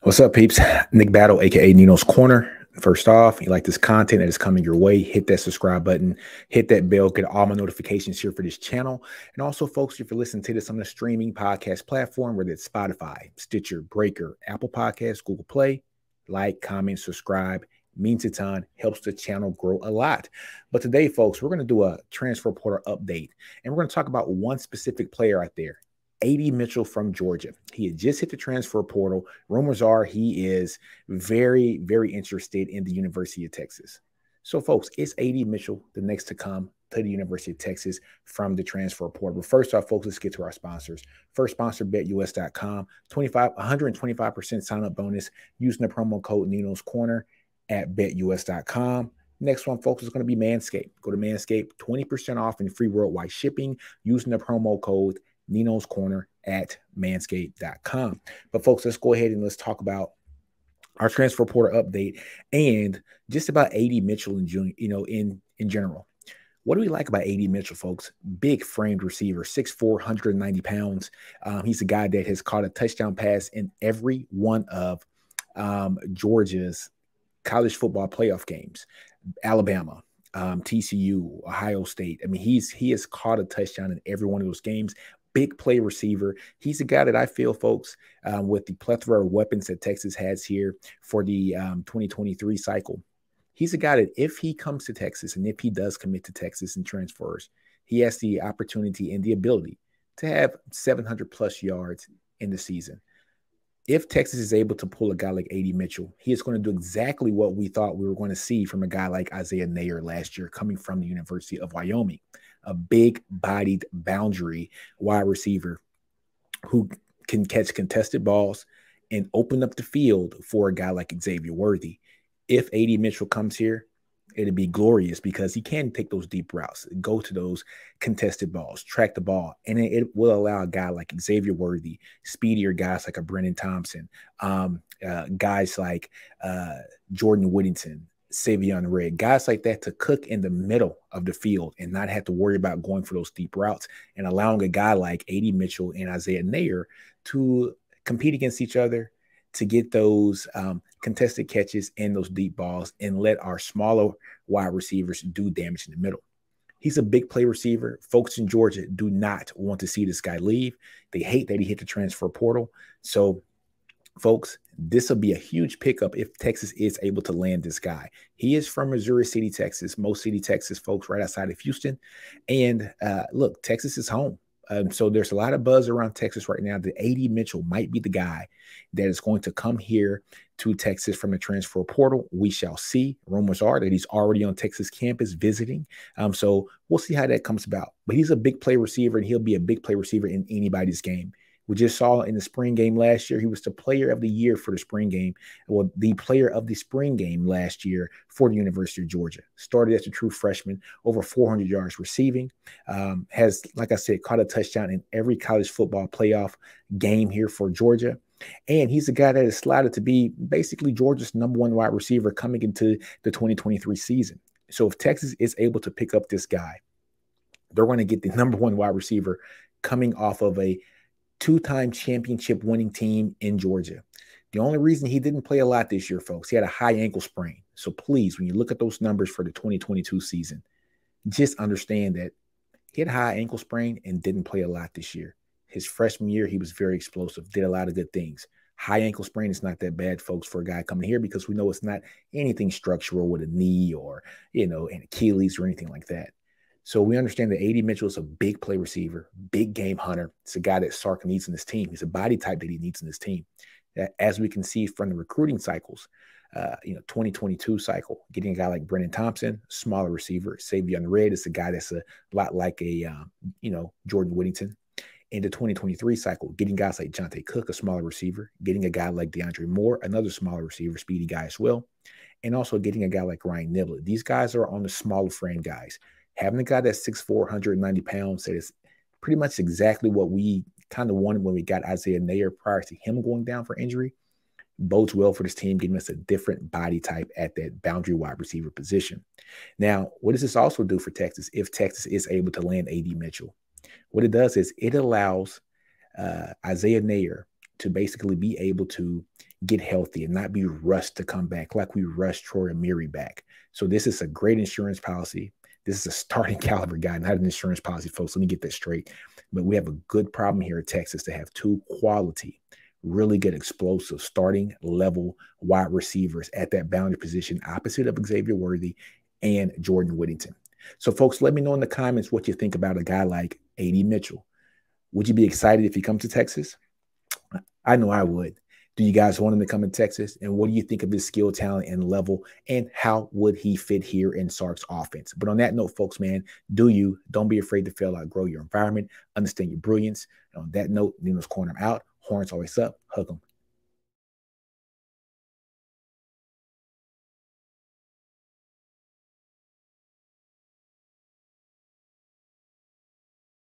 What's up, peeps? Nick Battle, aka Ninos Corner. First off, you like this content that is coming your way, hit that subscribe button, hit that bell, get all my notifications here for this channel. And also, folks, if you're listening to this on the streaming podcast platform, whether it's Spotify, Stitcher, Breaker, Apple Podcasts, Google Play, like, comment, subscribe. Means a ton, helps the channel grow a lot. But today, folks, we're going to do a transfer portal update, and we're going to talk about one specific player out there. A.D. Mitchell from Georgia. He had just hit the transfer portal. Rumors are he is very, very interested in the University of Texas. So, folks, it's A.D. Mitchell, the next to come to the University of Texas from the transfer portal. But first off, folks, let's get to our sponsors. First sponsor, BetUS.com. 125% sign-up bonus using the promo code NinosCorner at BetUS.com. Next one, folks, is going to be Manscaped. Go to Manscaped, 20% off and free worldwide shipping using the promo code NinosCorner at manscaped.com. But folks, let's go ahead and let's talk about our transfer portal update and just about A.D. Mitchell in general. What do we like about A.D. Mitchell, folks? Big framed receiver, 6'4", 190 pounds. He's a guy that has caught a touchdown pass in every one of Georgia's college football playoff games. Alabama, TCU, Ohio State. I mean, he has caught a touchdown in every one of those games. Big play receiver. He's a guy that I feel, folks, with the plethora of weapons that Texas has here for the 2023 cycle. He's a guy that if he comes to Texas and if he does commit to Texas and transfers, he has the opportunity and the ability to have 700 plus yards in the season. If Texas is able to pull a guy like A.D. Mitchell, he is going to do exactly what we thought we were going to see from a guy like Isaiah Neyor last year coming from the University of Wyoming. A big-bodied boundary wide receiver who can catch contested balls and open up the field for a guy like Xavier Worthy. If A.D. Mitchell comes here, it'd be glorious because he can take those deep routes, go to those contested balls, track the ball, and it will allow a guy like Xavier Worthy, speedier guys like a Brennan Thompson, guys like Jordan Whittington, Savion Red, guys like that to cook in the middle of the field and not have to worry about going for those deep routes and allowing a guy like A.D. Mitchell and Isaiah Neyor to compete against each other to get those contested catches and those deep balls and let our smaller wide receivers do damage in the middle. He's a big play receiver. Folks in Georgia do not want to see this guy leave. They hate that he hit the transfer portal. So, folks, this will be a huge pickup if Texas is able to land this guy. He is from Missouri City, Texas, Most City, Texas, folks, right outside of Houston. And look, Texas is home. So there's a lot of buzz around Texas right now that A.D. Mitchell might be the guy that is going to come here to Texas from the transfer portal. We shall see. Rumors are that he's already on Texas campus visiting. So we'll see how that comes about. But he's a big play receiver, and he'll be a big play receiver in anybody's game. We just saw in the spring game last year, he was the player of the year for the spring game. Well, the player of the spring game last year for the University of Georgia. Started as a true freshman, over 400 yards receiving. Has, like I said, caught a touchdown in every college football playoff game here for Georgia. And he's a guy that is slotted to be basically Georgia's #1 wide receiver coming into the 2023 season. So if Texas is able to pick up this guy, they're going to get the #1 wide receiver coming off of a two-time championship winning team in Georgia. The only reason he didn't play a lot this year, folks, he had a high ankle sprain. So please, when you look at those numbers for the 2022 season, just understand that he had a high ankle sprain and didn't play a lot this year. His freshman year, he was very explosive, did a lot of good things. High ankle sprain is not that bad, folks, for a guy coming here because we know it's not anything structural with a knee or, an Achilles or anything like that. So we understand that A.D. Mitchell is a big play receiver, big game hunter. It's a guy that Sark needs in his team. He's a body type that he needs in his team. As we can see from the recruiting cycles, 2022 cycle, getting a guy like Brennan Thompson, smaller receiver. Savion Red is a guy that's a lot like a, Jordan Whittington. In the 2023 cycle, getting guys like Jonte Cook, a smaller receiver, getting a guy like DeAndre Moore, another smaller receiver, speedy guy as well, and also getting a guy like Ryan Niblett. These guys are on the smaller frame guys. Having a guy that's 6'4", 190 pounds, that is pretty much exactly what we kind of wanted when we got Isaiah Neyor prior to him going down for injury, bodes well for this team, giving us a different body type at that boundary wide receiver position. Now, what does this also do for Texas if Texas is able to land A.D. Mitchell? What it does is it allows Isaiah Neyor to basically be able to get healthy and not be rushed to come back like we rushed Troy Amiri back. So this is a great insurance policy. This is a starting caliber guy, not an insurance policy, folks. Let me get that straight. But we have a good problem here in Texas to have two quality, really good, explosive, starting level wide receivers at that boundary position opposite of Xavier Worthy and Jordan Whittington. So, folks, let me know in the comments what you think about a guy like A.D. Mitchell. Would you be excited if he comes to Texas? I know I would. Do you guys want him to come to Texas? And what do you think of his skill, talent, and level? And how would he fit here in Sark's offense? But on that note, folks, man, don't be afraid to fail out, grow your environment, understand your brilliance. And on that note, Ninos Corner out. Horns always up. Hug 'em.